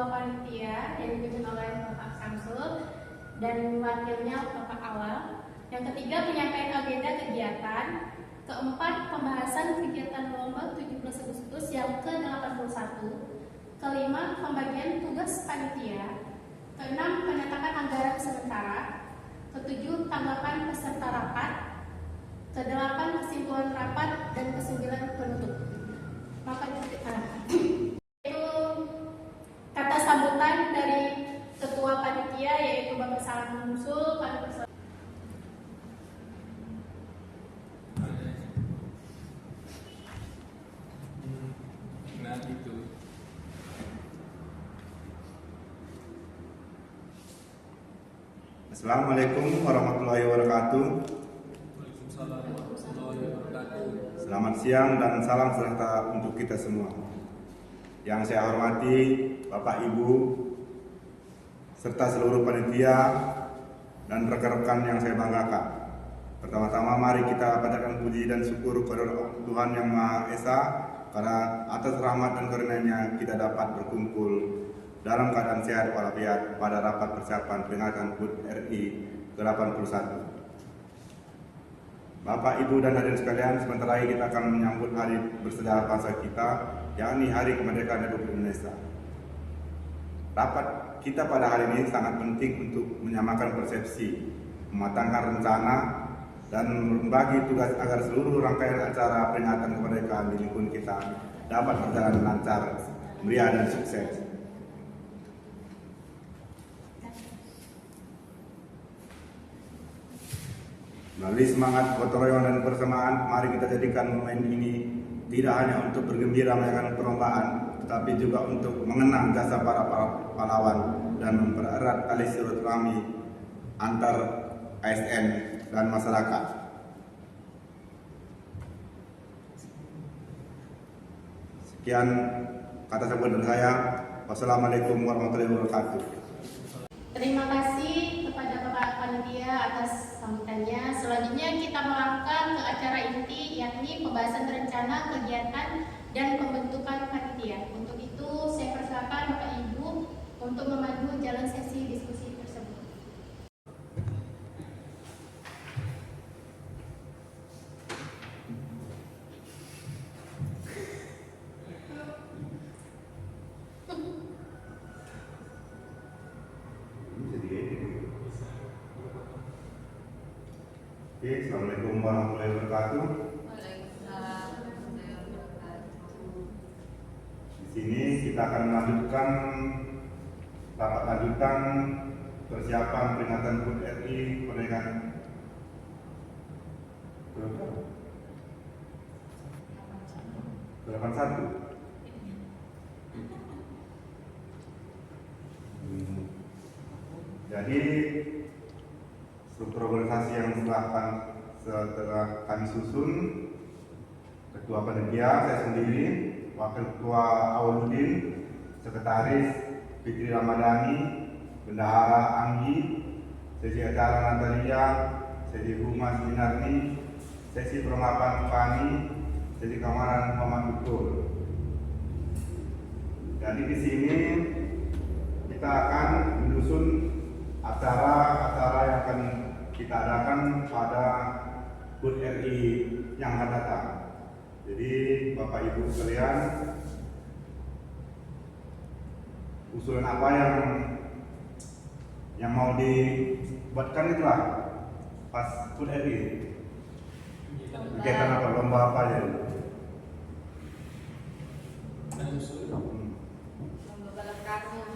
panitia yang dipimpin oleh Bapak Samsul dan wakilnya Bapak Awal. Yang ketiga, penyampaian agenda kegiatan. Keempat, pembahasan kegiatan lomba 17 Agustus yang ke-81. Kelima, pembagian tugas panitia. Keenam, penetapan anggaran sementara. Ketujuh, tanggapan peserta rapat. Kedelapan, kesimpulan rapat. Dan kesembilan, penutup. Maka itu kata sambutan dari ketua panitia, yaitu Bapak Samsul pada persoalan. Assalamualaikum warahmatullahi wabarakatuh. Selamat siang dan salam sejahtera untuk kita semua. Yang saya hormati Bapak Ibu serta seluruh panitia dan rekan-rekan yang saya banggakan. Pertama-tama mari kita panjatkan puji dan syukur kepada Tuhan Yang Maha Esa karena atas rahmat dan karunia-Nya kita dapat berkumpul dalam keadaan sehat walafiat pada rapat persiapan peringatan HUT RI ke-81. Bapak, Ibu, dan hadirin sekalian, sebentar lagi kita akan menyambut hari bersejarah bangsa kita, yakni Hari Kemerdekaan Republik Indonesia. Rapat kita pada hari ini sangat penting untuk menyamakan persepsi, mematangkan rencana, dan membagi tugas agar seluruh rangkaian acara peringatan kemerdekaan di lingkungan kita dapat berjalan lancar, meriah, dan sukses. Melalui semangat gotong royong dan persamaan, mari kita jadikan momen ini tidak hanya untuk bergembira merayakan perlombaan, tetapi juga untuk mengenang jasa para pahlawan dan mempererat tali silaturahmi antar ASN dan masyarakat. Sekian kata sambutan saya. Wassalamualaikum warahmatullahi wabarakatuh. Terima kasih kepada Bapak Panitia atas sambutannya. Selanjutnya kita melangkah ke acara inti, yakni pembahasan rencana kegiatan dan pembentukan panitia. Untuk itu saya persilakan Bapak Ibu untuk memandu jalan sesi diskusi tersebut. Assalamualaikum warahmatullahi wabarakatuh. Di sini kita akan melanjutkan rapat lanjutan persiapan peringatan HUT RI kemerdekaan ke-81. Jadi struktur organisasi yang setelah kami susun, ketua panitia saya sendiri, wakil ketua Awaludin, sekretaris Fitri Ramadhani, bendahara Anggi, sesi acara Natalia, sesi humas Minarni, sesi perlengkapan Fani, sesi keamanan Muhammad Betul. Jadi di sini kita akan menyusun acara-acara yang akan kita adakan pada HUT RI yang akan datang. Jadi Bapak Ibu sekalian, usulan apa yang mau dibuatkan itulah pas HUT RI. Kegiatan apa, lomba apa aja? Lomba balap karung.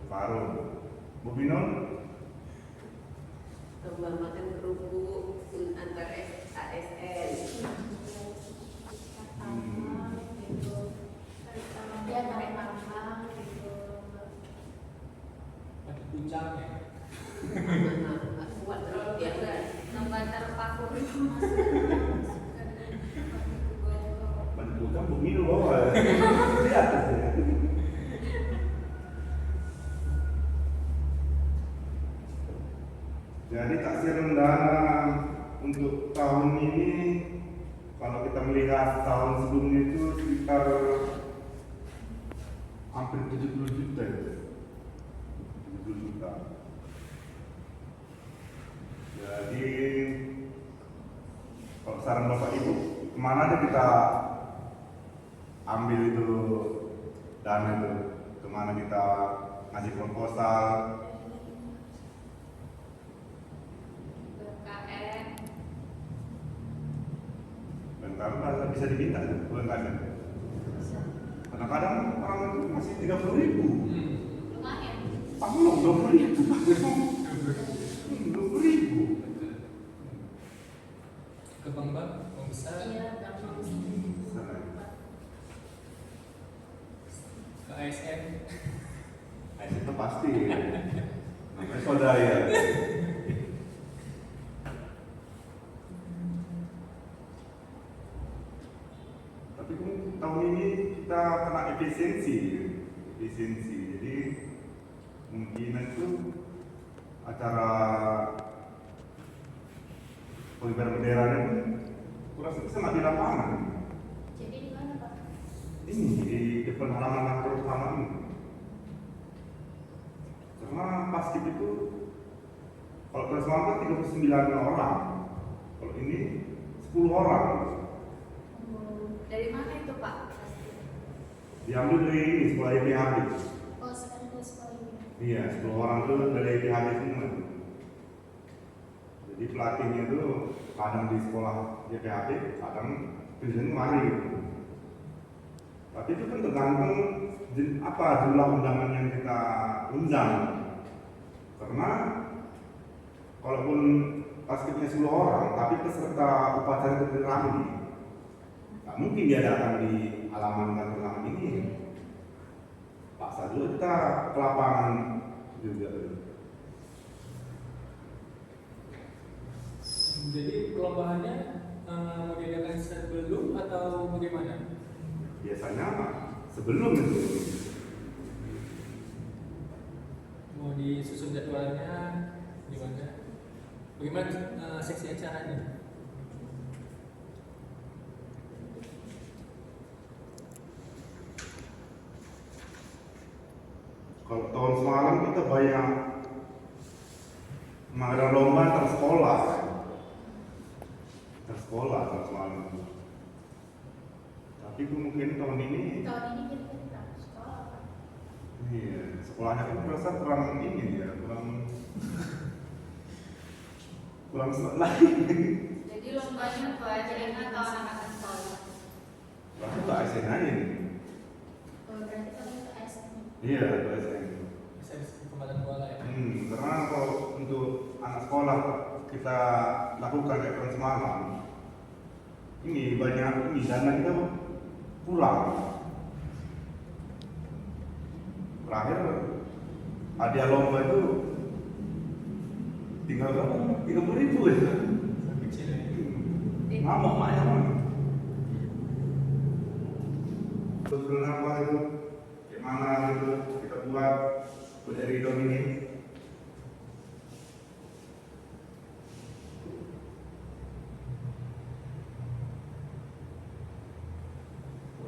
Karung. Bu Binun? Lomba makan kerupuk antar ASN. Dia tarik tambang gitu. Ada puncaknya. Kuat biasa. Lomba terpaku. Bentuknya Bu Binun loh. Di atas ya. Jadi taksir dana untuk tahun ini, kalau kita melihat tahun sebelumnya itu sekitar hampir 70 juta itu. 70 juta. Jadi kalau saran Bapak Ibu, kemana aja kita ambil itu dana itu? Kemana kita ngasih proposal? KN. Dan kalau bisa diminta UMKM. Kadang-kadang orang itu masih 30.000. Lumayan. Panglong 20.000. 20.000. Ke bank besar, Iya, gampang. ke ASN. Itu pasti. Namanya saudara ya. Tapi tahun ini kita kena efisiensi. Jadi mungkin itu acara pengibaran benderanya pun kurang sangat di lapangan. Jadi di mana, Pak? Ini di depan halaman kantor utama ini. Karena paskib itu kalau transmart 39 orang, kalau ini 10 orang. Dari mana itu Pak? Diambil dari ini sekolah YPHB. Oh, sekarang ke sekolah ini. Iya, 10 orang itu dari YPHB semua. Jadi pelatihnya itu kadang di sekolah YPHB, kadang tujuan kemari gitu. Tapi itu kan tergantung apa jumlah undangan yang kita undang. Karena kalaupun paskibnya 10 orang, tapi peserta upacara itu ramai, nggak mungkin diadakan di halaman kantor kami ini. Paksa dulu kita ke lapangan juga. Jadi perlombaannya mau diadakan sebelum atau bagaimana? Biasanya sebelum itu. Mau disusun jadwalnya gimana? Bagaimana seksi acaranya? Kalau tahun semalam kita banyak mengadakan lomba antar sekolah. Antar sekolah tahun semalam. Tapi mungkin tahun ini, Tahun ini kira-kira berapa sekolah, Pak? iya, sekolahnya kan merasa kurang ini ya, kurang senang lagi. Jadi lombanya tuh aja atau anak-anak sekolah? Aku ke ASN aja nih. Oh, berarti kalau ke ASN. Iya, ke ASN. Bisa di kesempatan bola ya? Karena kalau untuk anak sekolah kita lakukan kayak tahun semalam, ini banyak ini dana kita pulang. Terakhir hadiah lomba itu tinggal berapa? 30.000 ya. Kecil ya? Ngamuk maknya mah. Terus apa itu? Kayak mana itu kita buat dari tahun ini?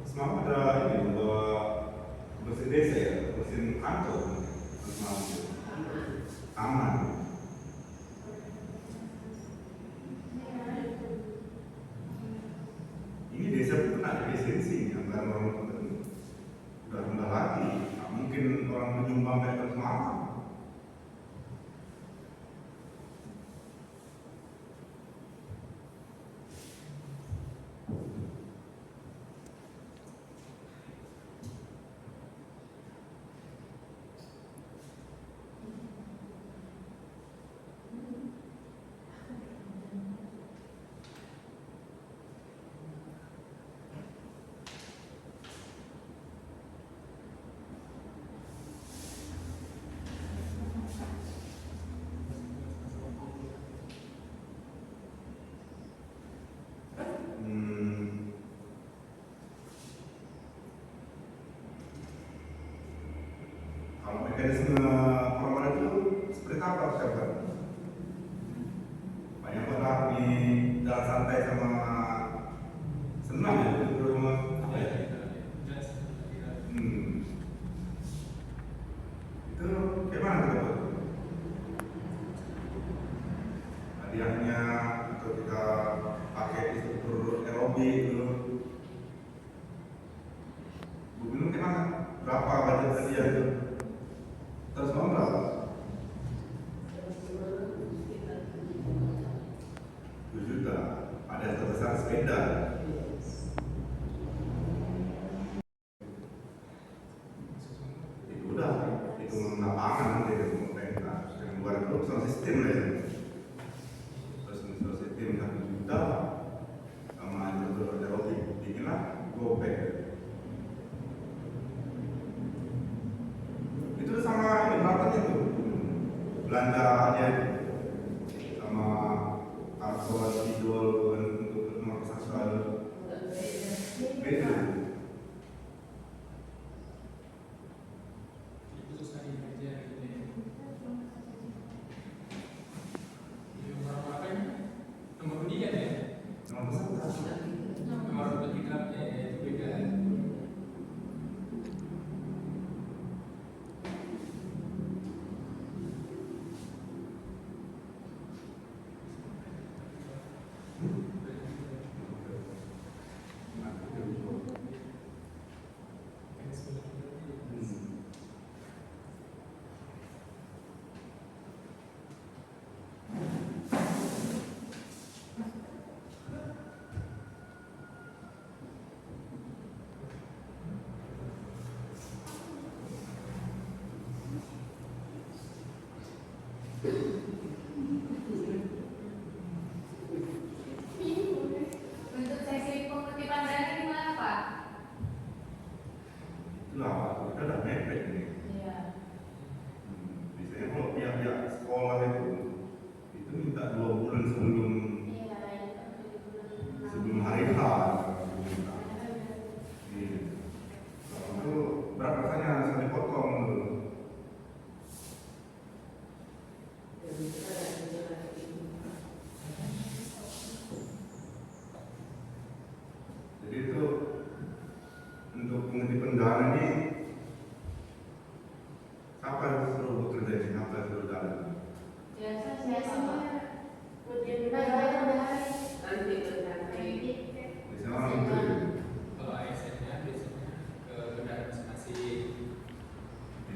Semalam ada ini mesin desa ya, mesin kantor, aman. Ini desa pun ada esensi anggaran orang udah rendah lagi. Nah, mungkin orang menyumbang kayak terus malam. Kalau mekanisme permohonan itu seperti apa Ustaz? Banyak orang di jalan santai sama senang ya di rumah. Apa ya? Jelas. Hmm. aja tadi ya itu. Terus mau berapa? 2 juta. Ada sebesar sepeda. Itu udah hitung lapangan nanti pemerintah. Yang buat itu soal sistem lah ya. Terus soal sistem 1 juta sama jalur roti bikinlah gopek. Itu sama ini berapa itu? Belanja aja sama kartu spidol untuk nomor saksal beda. Khusus hari kerja gitu ya. Nomor apa ini? Nomor pendidikan ya? Nomor peserta. Nomor pendidikannya ya, itu beda. Untuk sesi pengutipan dana gimana Pak? Itulah, kita udah mepet nih. Iya. Biasanya kalau pihak-pihak sekolah itu minta 2 bulan sebelum Iya, hari H. Iya. Itu berat rasanya sekali potong dulu. Jadi itu untuk pengetipan dana ini siapa yang suruh bekerja ini? Siapa yang suruh jalan? biasanya Biasanya orang itu ya. Kalau ASN-nya biasanya ke kendaraan masing-masing.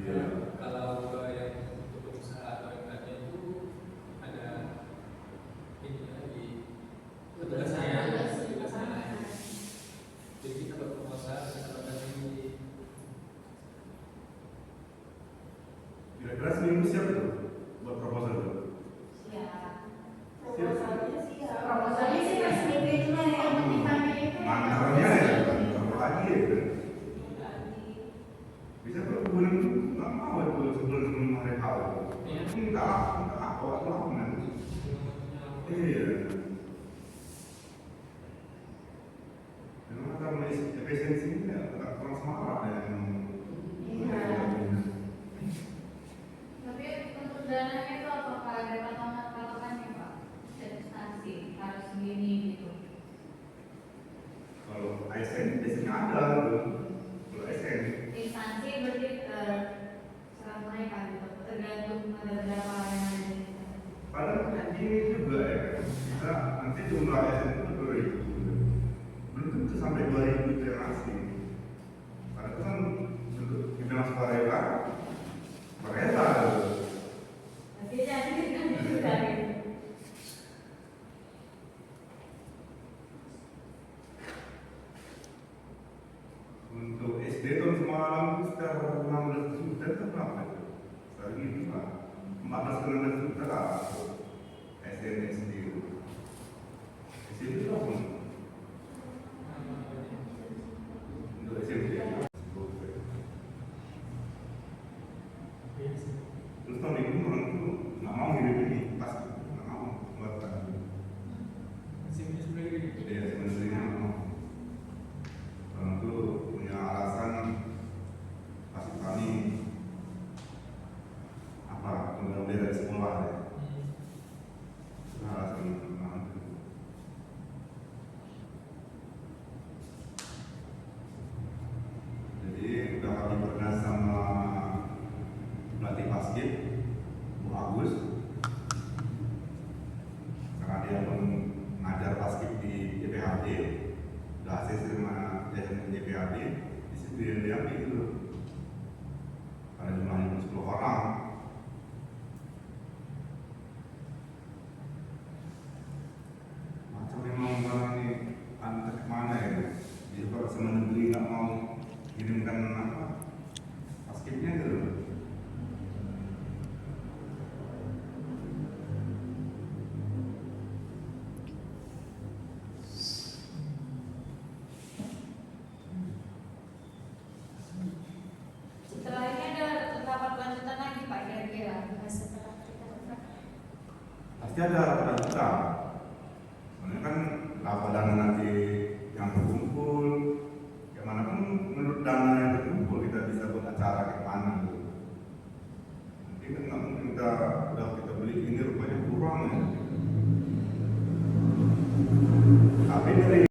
Iya. Kalau yang untuk pengusaha atau yang lainnya itu ada ini lagi tugasnya. Jadi kita berproposal kita bagi. Kira-kira seminggu siap itu buat proposal itu? Proposalnya sih masih minggu cuma yang penting kami itu Mantarnya ya, berapa lagi ya? Bisa kalau bulan nggak mau itu sebelum hari H. Iya. Enggak, awal nanti. Iya. Memang karena efisiensi ini ya kurang semangat ya. Tapi untuk dananya itu apakah ada patokannya Pak? Instansi harus segini gitu. Kalau ASN biasanya ada tuh. Kalau ASN Instansi berarti serang mereka gitu. Tergantung ada berapa yang ada di situ. padahal ini juga ya kita nanti jumlah ASN itu 2.000 belum tentu sampai 2.000 itu yang asing. Padahal itu kan untuk dibilang sukarela Tapi jadi kan juga gitu. untuk SD tahun semalam itu sekitar 16 juta itu berapa itu? Sekitar gitu lah 14-16 juta lah SD sendiri. SD itu apa? Untuk SMP terus tahun ini orang itu nggak mau hidup ini pas nggak mau buat Simnya sebenarnya gitu. dia sebenarnya nggak mau. Orang itu punya alasan kasih kami apa tunggal dari sekolah ya. Alasan itu. Jadi udah kami pernah sama pelatih basket Bu Agus karena dia mengajar basket di JPHD udah hasil sama JPHD di situ dia ambil gitu ada pada kita. Soalnya kan apa dana nanti yang terkumpul, gimana pun menurut dana yang terkumpul kita bisa buat acara kayak mana gitu. Nanti kan nggak mungkin kita udah kita beli ini rupanya kurang ya. Tapi dari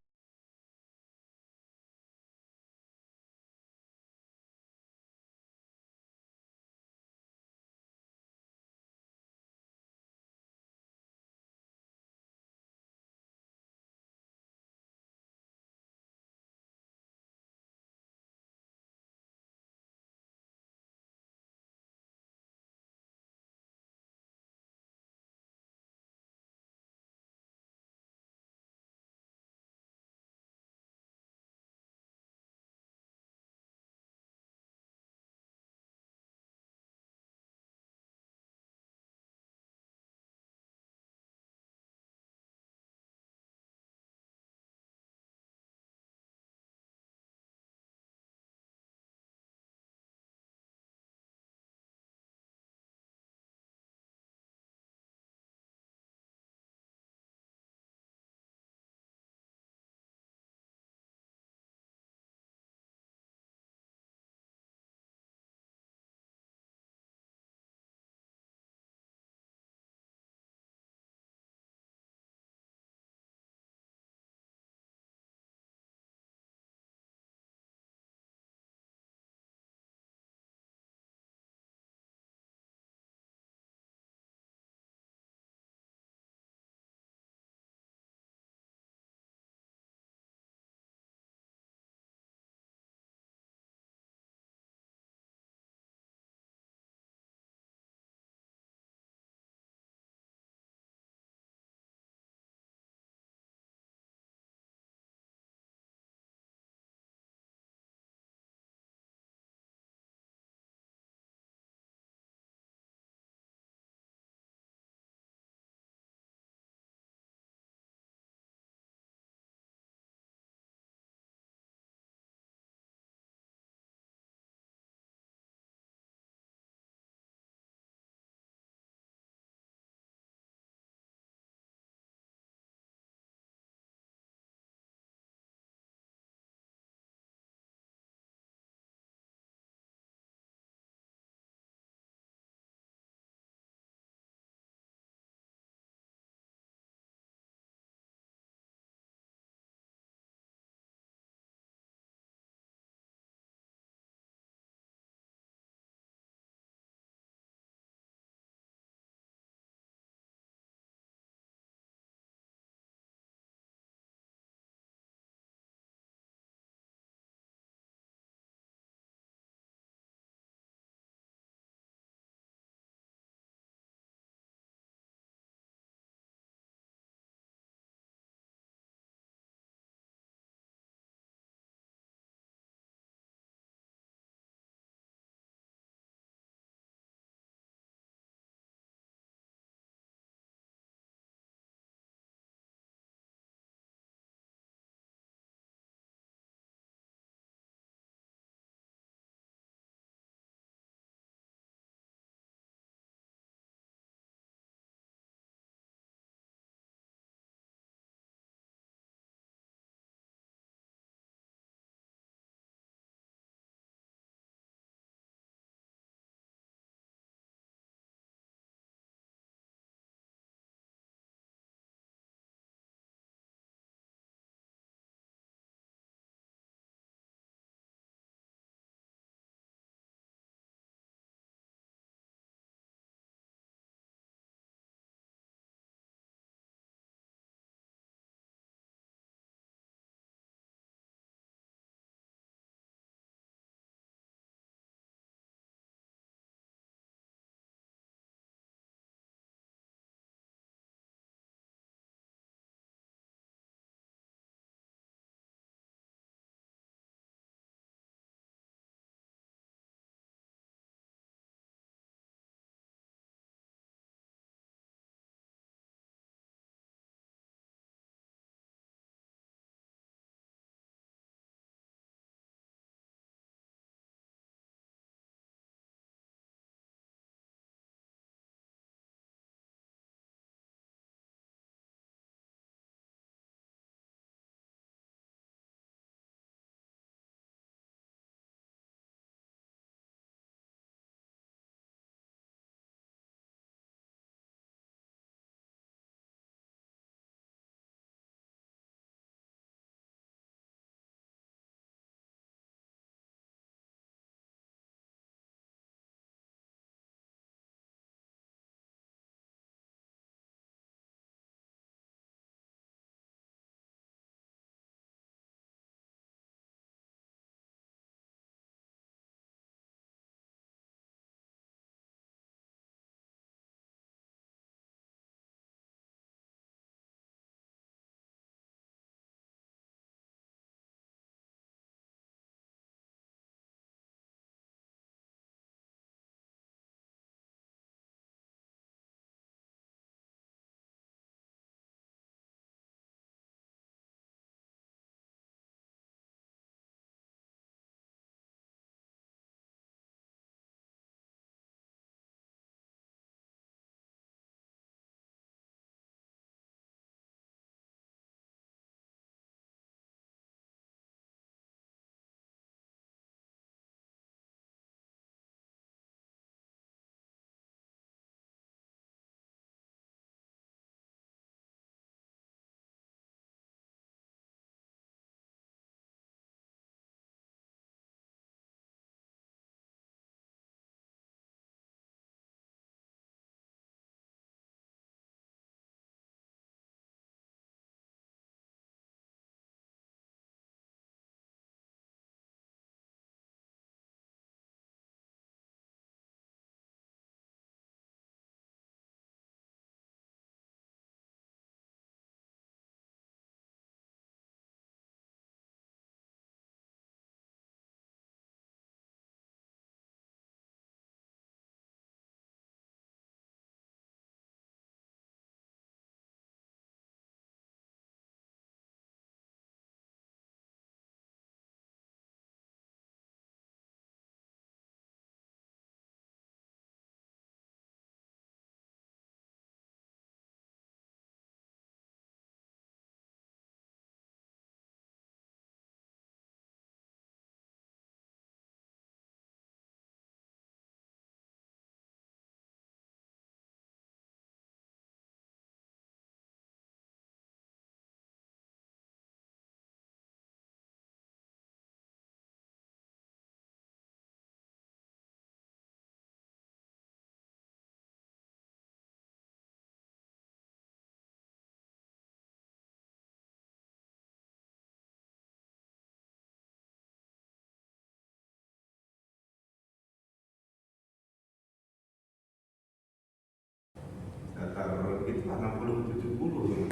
Kalau gitu 60-70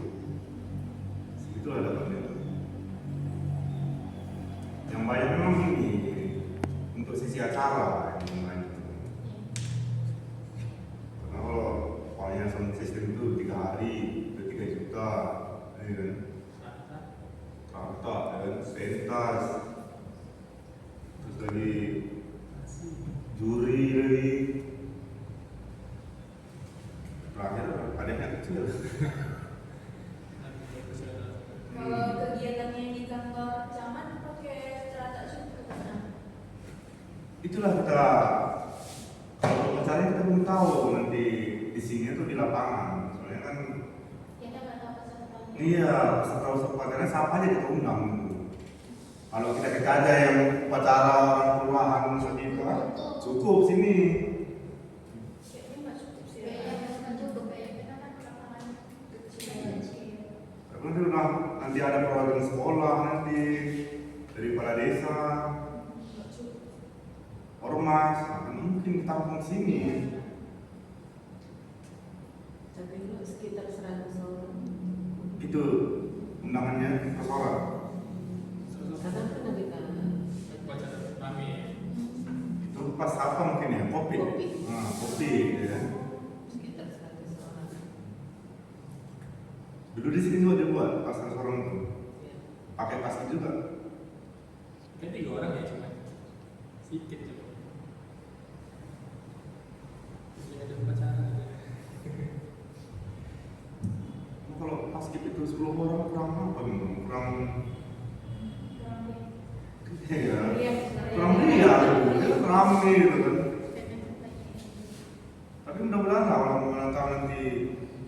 segitu ada dapatnya. Yang banyak memang ini untuk sisi acara yang banyak. Karena kalau pokoknya sound system itu 3 hari itu 3 juta, ya kan? Rata, ya kan? Pentas, terus lagi juri lagi. Terakhir adanya kecil. Kalau kegiatannya di kantor camat pakai celana syukur kan? Itulah kita kalau upacara kita belum tahu nanti di sini tuh di lapangan. Soalnya kan Kita nggak tahu pesertanya. iya peserta upacara siapa aja kita undang. Kalau kita aja yang upacara orang kelurahan seperti itu kan cukup sini. Kayaknya nggak cukup sih. Kayaknya bukan cukup kayak kita kan lapangan kecil. Karena nanti ada perwakilan sekolah nanti dari kepala desa, Nggak cukup. ormas, akan mungkin ditampung sini. Tapi lu sekitar 100 orang. Itu undangannya persoalan. Karena kan ada Baca kami. Itu pas apa mungkin ya? Kopi. Kopi. Nah, kopi ya. sekitar 100 orang. Dulu di sini juga dibuat pas orang itu. Ya. Pakai plastik juga. Kan 3 orang ya cuma. Sedikit juga. Jadi ada upacara. Nah, kalau plastik itu 10 orang kurang apa memang? Kurang ya. Kurang meriah gitu. Ramai gitu kan. Tapi mudah-mudahan lah kalau tahu nanti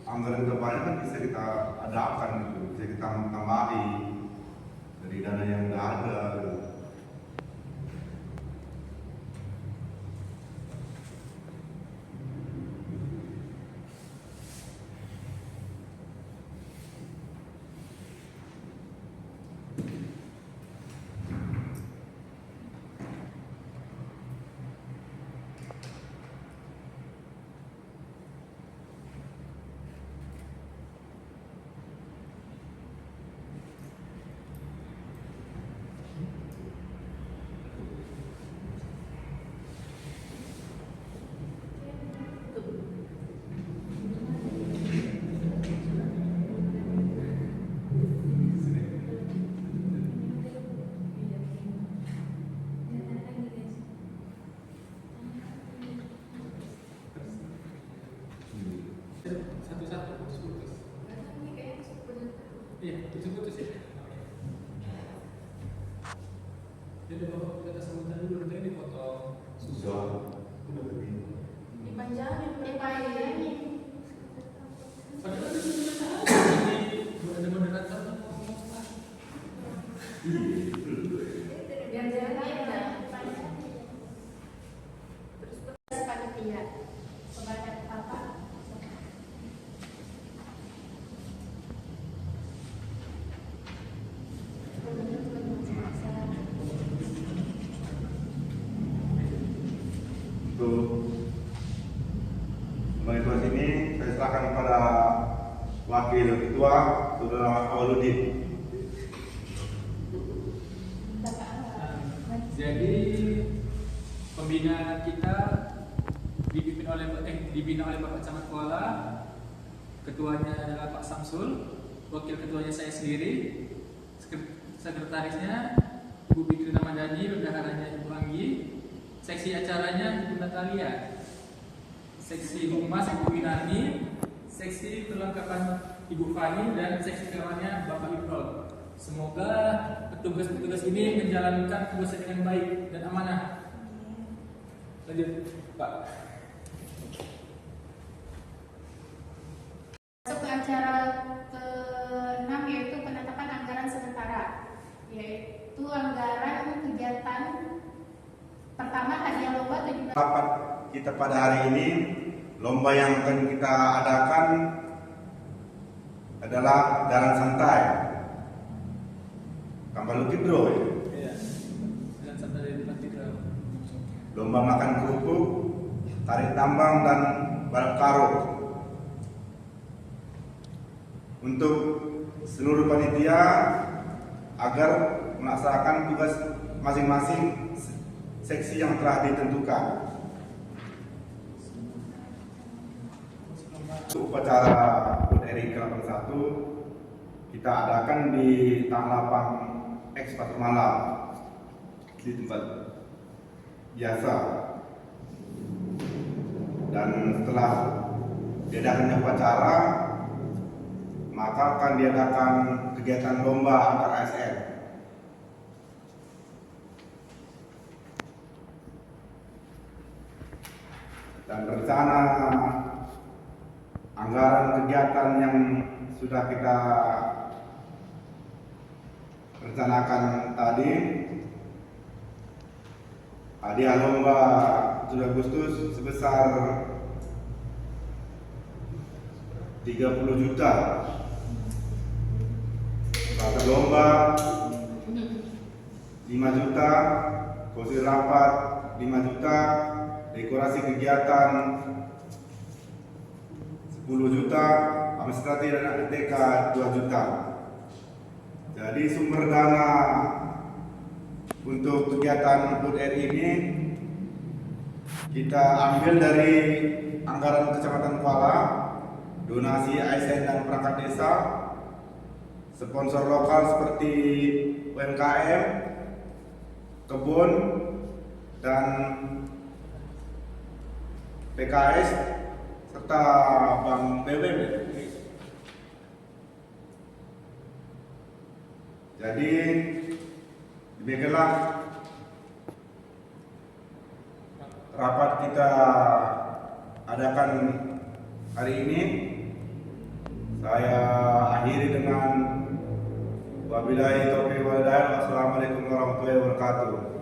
anggaran terbanyak kan bisa kita adakan gitu. Bisa kita tambahi dari dana yang udah ada gitu. Satu-satu putus. Iya, putus ya. Jadi bapak kita sambutan dulu nanti dipotong. Susah. Udah begini. Dipanjangin. Padahal itu sudah ada moderator. Iya, betul. Biar jalan ya. Panitia kepada Bapak. Untuk pembantuan ini saya serahkan kepada Wakil Ketua Saudara Awaludin. Jadi pembina kita dibina oleh Bapak Camat Kuala, ketuanya adalah Pak Samsul, wakil ketuanya saya sendiri, sekretarisnya Bu Bikri Ramadhani, bendaharanya Ibu Anggi, seksi acaranya Ibu Natalia, seksi humas Ibu Winani, seksi perlengkapan Ibu Fani, dan seksi kawannya Bapak Ibrol. Semoga petugas-petugas ini menjalankan tugasnya dengan baik dan amanah. Lanjut, Pak. Masuk ke acara ke-6 yaitu penetapan anggaran sementara, yaitu anggaran kegiatan pertama hadiah lomba 17. Rapat kita pada hari ini, lomba yang akan kita adakan adalah jalan santai. Kampal Lukidro ya. Iya. Dan santai dari tempat tidur. Lomba makan kerupuk, tarik tambang dan balap karung. untuk seluruh panitia agar melaksanakan tugas masing-masing seksi yang telah ditentukan. Upacara HUT RI ke-81 kita adakan di Tanah Lapang X Pasar Malam di tempat biasa. Dan setelah diadakannya upacara, maka akan diadakan kegiatan lomba antar ASN. Dan rencana anggaran kegiatan yang sudah kita rencanakan tadi, hadiah lomba 7 Agustus sebesar 30 juta, starter lomba 5 juta, kursi rapat 5 juta, dekorasi kegiatan 10 juta, administrasi dan ATK 2 juta. Jadi sumber dana untuk kegiatan HUT RI ini kita ambil dari anggaran Kecamatan Kuala, donasi ASN dan perangkat desa, sponsor lokal seperti UMKM, kebun, dan PKS, serta Bank BBM. Jadi demikianlah rapat kita adakan hari ini. Saya akhiri dengan wabillahi taufiq wal hidayah. Wassalamualaikum warahmatullahi wabarakatuh.